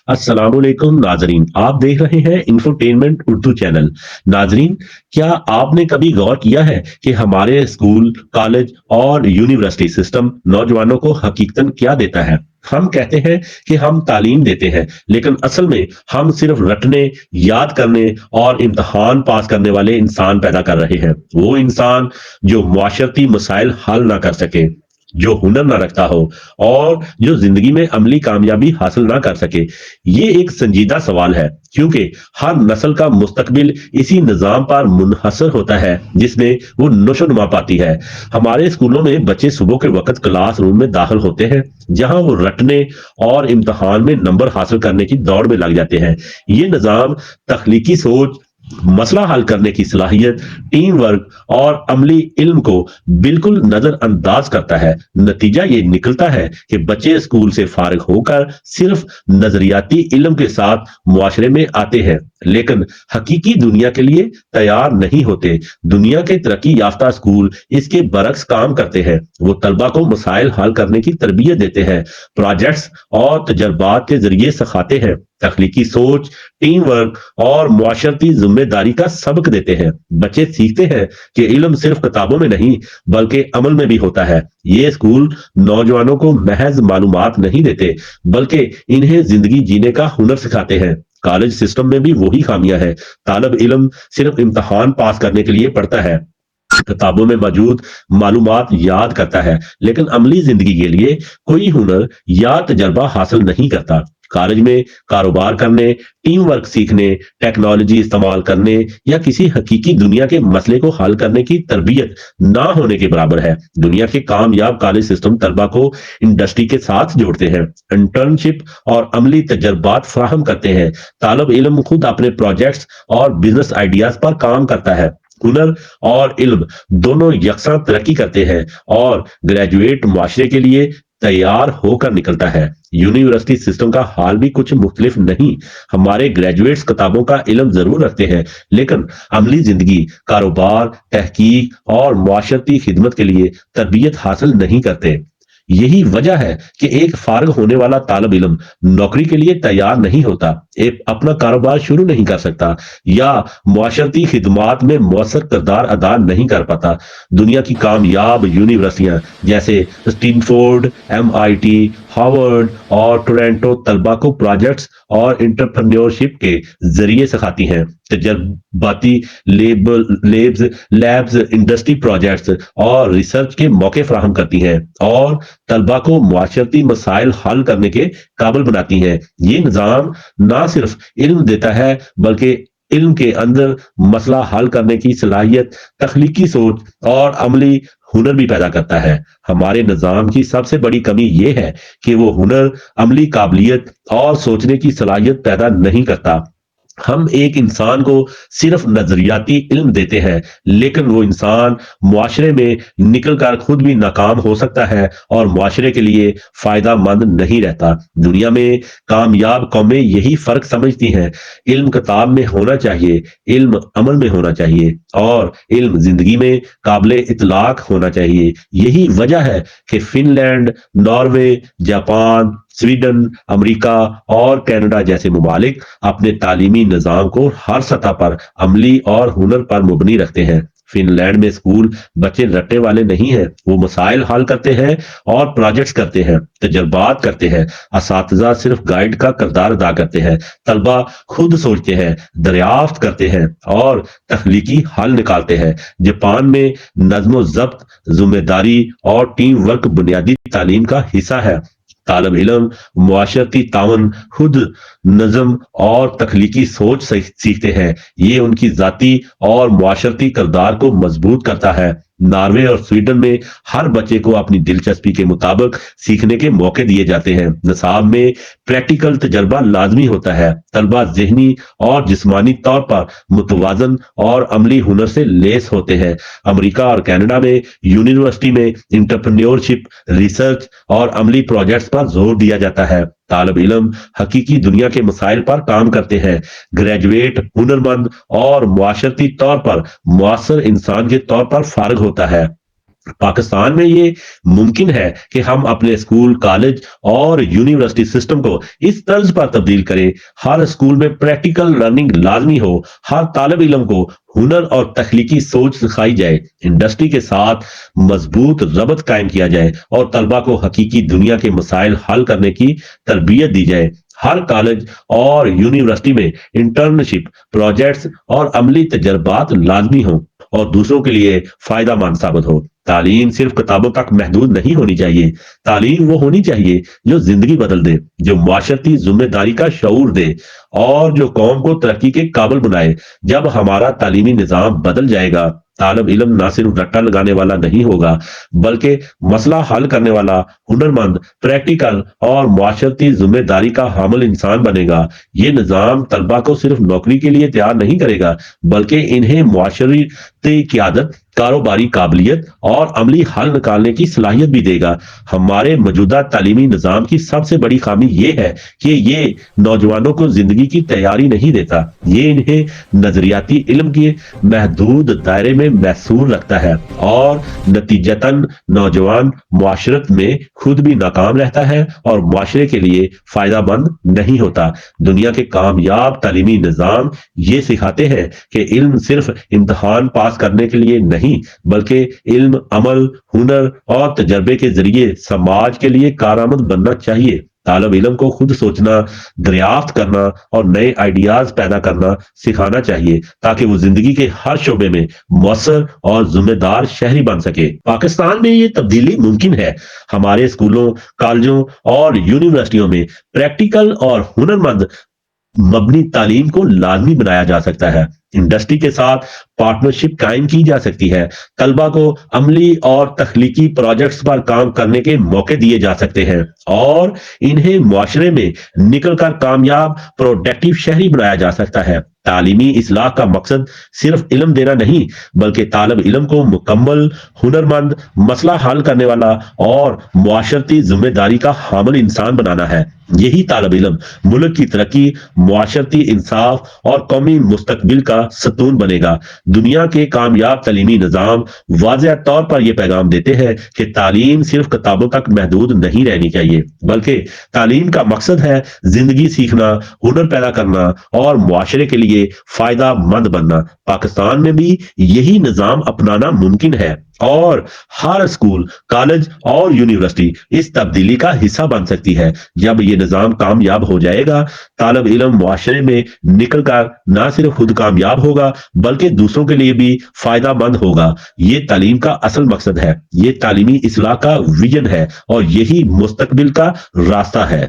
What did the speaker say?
السلام علیکم ناظرین، آپ دیکھ رہے ہیں انفوٹینمنٹ اردو چینل۔ ناظرین، کیا آپ نے کبھی غور کیا ہے کہ ہمارے اسکول، کالج اور یونیورسٹی سسٹم نوجوانوں کو حقیقتاً کیا دیتا ہے؟ ہم کہتے ہیں کہ ہم تعلیم دیتے ہیں، لیکن اصل میں ہم صرف رٹنے، یاد کرنے اور امتحان پاس کرنے والے انسان پیدا کر رہے ہیں۔ وہ انسان جو معاشرتی مسائل حل نہ کر سکے، جو ہنر نہ رکھتا ہو اور جو زندگی میں عملی کامیابی حاصل نہ کر سکے۔ یہ ایک سنجیدہ سوال ہے، کیونکہ ہر نسل کا مستقبل اسی نظام پر منحصر ہوتا ہے جس میں وہ نشو نما پاتی ہے۔ ہمارے اسکولوں میں بچے صبح کے وقت کلاس روم میں داخل ہوتے ہیں، جہاں وہ رٹنے اور امتحان میں نمبر حاصل کرنے کی دوڑ میں لگ جاتے ہیں۔ یہ نظام تخلیقی سوچ، مسئلہ حل کرنے کی صلاحیت، ٹیم ورک اور عملی علم کو بالکل نظر انداز کرتا ہے۔ نتیجہ یہ نکلتا ہے کہ بچے اسکول سے فارغ ہو کر صرف نظریاتی علم کے ساتھ معاشرے میں آتے ہیں، لیکن حقیقی دنیا کے لیے تیار نہیں ہوتے۔ دنیا کے ترقی یافتہ اسکول اس کے برعکس کام کرتے ہیں۔ وہ طلبہ کو مسائل حل کرنے کی تربیت دیتے ہیں، پروجیکٹس اور تجربات کے ذریعے سکھاتے ہیں، تخلیقی سوچ، ٹیم ورک اور معاشرتی ذمہ داری کا سبق دیتے ہیں۔ بچے سیکھتے ہیں کہ علم صرف کتابوں میں نہیں بلکہ عمل میں بھی ہوتا ہے۔ یہ اسکول نوجوانوں کو محض معلومات نہیں دیتے بلکہ انہیں زندگی جینے کا ہنر سکھاتے ہیں۔ کالج سسٹم میں بھی وہی خامیاں ہیں۔ طالب علم صرف امتحان پاس کرنے کے لیے پڑھتا ہے، کتابوں میں موجود معلومات یاد کرتا ہے، لیکن عملی زندگی کے لیے کوئی ہنر یا تجربہ حاصل نہیں کرتا۔ کالج میں کاروبار کرنے، ٹیم ورک سیکھنے، ٹیکنالوجی استعمال کرنے یا کسی حقیقی دنیا کے مسئلے کو حل کرنے کی تربیت نہ ہونے کے برابر ہے۔ دنیا کے کامیاب کالج سسٹم طلبہ کو انڈسٹری کے ساتھ جوڑتے ہیں، انٹرنشپ اور عملی تجربات فراہم کرتے ہیں۔ طالب علم خود اپنے پروجیکٹس اور بزنس آئیڈیاز پر کام کرتا ہے۔ ہنر اور علم دونوں یکساں ترقی کرتے ہیں اور گریجویٹ معاشرے کے لیے تیار ہو کر نکلتا ہے۔ یونیورسٹی سسٹم کا حال بھی کچھ مختلف نہیں۔ ہمارے گریجویٹس کتابوں کا علم ضرور رکھتے ہیں، لیکن عملی زندگی، کاروبار، تحقیق اور معاشرتی خدمت کے لیے تربیت حاصل نہیں کرتے۔ یہی وجہ ہے کہ ایک فارغ ہونے والا طالب علم نوکری کے لیے تیار نہیں ہوتا، ایک اپنا کاروبار شروع نہیں کر سکتا یا معاشرتی خدمات میں مؤثر کردار ادا نہیں کر پاتا۔ دنیا کی کامیاب یونیورسٹیاں جیسے اسٹینفورڈ، MIT، ہارورڈ اور ٹورنٹو طلبہ کو پروجیکٹس اور انٹرپرینیورشپ کے ذریعے سکھاتی ہیں۔ تجرباتی لیبز، انڈسٹری پروجیکٹس اور ریسرچ کے موقع فراہم کرتی ہیں اور طلبہ کو معاشرتی مسائل حل کرنے کے قابل بناتی ہیں۔ یہ نظام نہ صرف علم دیتا ہے بلکہ علم کے اندر مسئلہ حل کرنے کی صلاحیت، تخلیقی سوچ اور عملی ہنر بھی پیدا کرتا ہے۔ ہمارے نظام کی سب سے بڑی کمی یہ ہے کہ وہ ہنر، عملی قابلیت اور سوچنے کی صلاحیت پیدا نہیں کرتا۔ ہم ایک انسان کو صرف نظریاتی علم دیتے ہیں، لیکن وہ انسان معاشرے میں نکل کر خود بھی ناکام ہو سکتا ہے اور معاشرے کے لیے فائدہ مند نہیں رہتا۔ دنیا میں کامیاب قومیں یہی فرق سمجھتی ہیں۔ علم کتاب میں ہونا چاہیے، علم عمل میں ہونا چاہیے اور علم زندگی میں قابل اطلاق ہونا چاہیے۔ یہی وجہ ہے کہ Finland, Norway, Japan, Sweden, امریکہ اور کینیڈا جیسے ممالک اپنے تعلیمی نظام کو ہر سطح پر عملی اور ہنر پر مبنی رکھتے ہیں۔ فن لینڈ میں اسکول بچے رٹنے والے نہیں ہیں، وہ مسائل حل کرتے ہیں اور پروجیکٹس کرتے ہیں، تجربات کرتے ہیں۔ اساتذہ صرف گائیڈ کا کردار ادا کرتے ہیں، طلبہ خود سوچتے ہیں، دریافت کرتے ہیں اور تخلیقی حل نکالتے ہیں۔ جاپان میں نظم و ضبط، ذمہ داری اور ٹیم ورک بنیادی تعلیم کا حصہ ہے۔ طالب علم معاشرتی تعاون، خود نظم اور تخلیقی سوچ سیکھتے ہیں۔ یہ ان کی ذاتی اور معاشرتی کردار کو مضبوط کرتا ہے۔ ناروے اور سویڈن میں ہر بچے کو اپنی دلچسپی کے مطابق سیکھنے کے موقع دیے جاتے ہیں۔ نصاب میں پریکٹیکل تجربہ لازمی ہوتا ہے۔ طلبہ ذہنی اور جسمانی طور پر متوازن اور عملی ہنر سے لیس ہوتے ہیں۔ امریکہ اور کینیڈا میں یونیورسٹی میں انٹرپرینیورشپ، ریسرچ اور عملی پروجیکٹس پر زور دیا جاتا ہے۔ طالب علم حقیقی دنیا کے مسائل پر کام کرتے ہیں۔ گریجویٹ ہنرمند اور معاشرتی طور پر مؤثر انسان کے طور پر فارغ ہوتا ہے۔ پاکستان میں یہ ممکن ہے کہ ہم اپنے اسکول، کالج اور یونیورسٹی سسٹم کو اس طرز پر تبدیل کریں، ہر اسکول میں پریکٹیکل لرننگ لازمی ہو، ہر طالب علم کو ہنر اور تخلیقی سوچ سکھائی جائے، انڈسٹری کے ساتھ مضبوط ربط قائم کیا جائے اور طلبہ کو حقیقی دنیا کے مسائل حل کرنے کی تربیت دی جائے۔ ہر کالج اور یونیورسٹی میں انٹرنشپ، پروجیکٹس اور عملی تجربات لازمی ہوں اور دوسروں کے لیے فائدہ مند ثابت ہو۔ تعلیم صرف کتابوں تک محدود نہیں ہونی چاہیے، تعلیم وہ ہونی چاہیے جو زندگی بدل دے، جو معاشرتی ذمہ داری کا شعور دے اور جو قوم کو ترقی کے قابل بنائے۔ جب ہمارا تعلیمی نظام بدل جائے گا، طالب علم نہ صرف رٹا لگانے والا نہیں ہوگا بلکہ مسئلہ حل کرنے والا، ہنرمند، پریکٹیکل اور معاشرتی ذمہ داری کا حامل انسان بنے گا۔ یہ نظام طلبہ کو صرف نوکری کے لیے تیار نہیں کرے گا بلکہ انہیں معاشرتی قیادت، کاروباری قابلیت اور عملی حل نکالنے کی صلاحیت بھی دے گا۔ ہمارے موجودہ تعلیمی نظام کی سب سے بڑی خامی یہ ہے کہ یہ نوجوانوں کو زندگی کی تیاری نہیں دیتا، یہ انہیں نظریاتی علم کے محدود دائرے میں محصور رکھتا ہے اور نتیجتاً نوجوان معاشرت میں خود بھی ناکام رہتا ہے اور معاشرے کے لیے فائدہ مند نہیں ہوتا۔ دنیا کے کامیاب تعلیمی نظام یہ سکھاتے ہیں کہ علم صرف امتحان پاس کرنے کے لیے نہیں بلکہ علم، عمل، ہنر اور تجربے کے ذریعے سماج کے لیے کارآمد بننا چاہیے۔ طالب علم کو خود سوچنا، دریافت کرنا اور نئے آئیڈیاز پیدا کرنا سکھانا چاہیے تاکہ وہ زندگی کے ہر شعبے میں مؤثر اور ذمہ دار شہری بن سکے۔ پاکستان میں یہ تبدیلی ممکن ہے۔ ہمارے اسکولوں، کالجوں اور یونیورسٹیوں میں پریکٹیکل اور ہنرمند مبنی تعلیم کو لازمی بنایا جا سکتا ہے، انڈسٹری کے ساتھ پارٹنرشپ قائم کی جا سکتی ہے، طلبہ کو عملی اور تخلیقی پروجیکٹس پر کام کرنے کے موقع دیے جا سکتے ہیں اور انہیں معاشرے میں نکل کر کامیاب پروڈکٹیو شہری بنایا جا سکتا ہے۔ تعلیمی اصلاح کا مقصد صرف علم دینا نہیں بلکہ طالب علم کو مکمل، ہنرمند، مسئلہ حل کرنے والا اور معاشرتی ذمہ داری کا حامل انسان بنانا ہے۔ یہی طالب علم ملک کی ترقی، معاشرتی انصاف اور قومی مستقبل کا ستون بنے گا۔ دنیا کے کامیاب تعلیمی نظام واضح طور پر یہ پیغام دیتے ہیں کہ تعلیم صرف کتابوں تک محدود نہیں رہنی چاہیے بلکہ تعلیم کا مقصد ہے زندگی سیکھنا، ہنر پیدا کرنا اور معاشرے کے لیے فائدہ مند بننا۔ پاکستان میں بھی یہی نظام اپنانا ممکن ہے اور ہر اسکول، کالج اور یونیورسٹی اس تبدیلی کا حصہ بن سکتی ہے۔ جب یہ نظام کامیاب ہو جائے گا، طالب علم معاشرے میں نکل کر نہ صرف خود کامیاب ہوگا بلکہ دوسروں کے لیے بھی فائدہ مند ہوگا۔ یہ تعلیم کا اصل مقصد ہے، یہ تعلیمی اصلاح کا ویژن ہے اور یہی مستقبل کا راستہ ہے۔